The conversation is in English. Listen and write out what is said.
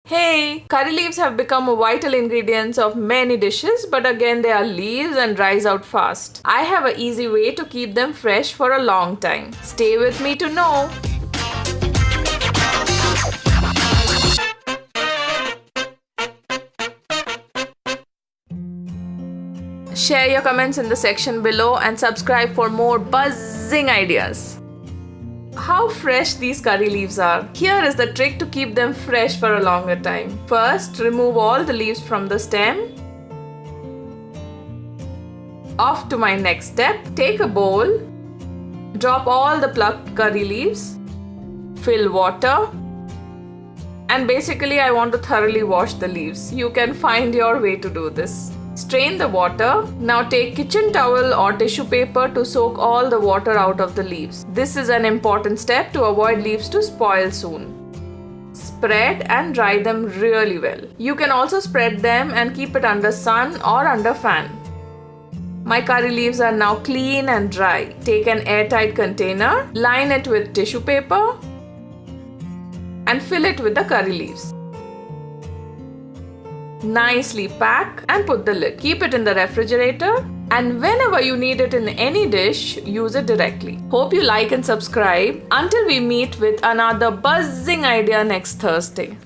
Hey, curry leaves have become a vital ingredients of many dishes, but again they are leaves and dries out fast. I have an easy way to keep them fresh for a long time. Stay with me to know. Share your comments in the section below and subscribe for more buzzing ideas. How fresh these curry leaves are. Here is the trick to keep them fresh for a longer time. First, remove all the leaves from the stem. Off to my next step. Take a bowl. Drop all the plucked curry leaves. Fill water. And basically I want to thoroughly wash the leaves. You can find your way to do this. Strain the water. Now take kitchen towel or tissue paper to soak all the water out of the leaves. This is an important step to avoid leaves to spoil soon. Spread and dry them really well. You can also spread them and keep it under sun or under fan. My curry leaves are now clean and dry. Take an airtight container, line it with tissue paper and fill it with the curry leaves. Nicely pack and put the lid. Keep it in the refrigerator and whenever you need it in any dish, use it directly. Hope you like and subscribe. Until we meet with another buzzing idea next Thursday.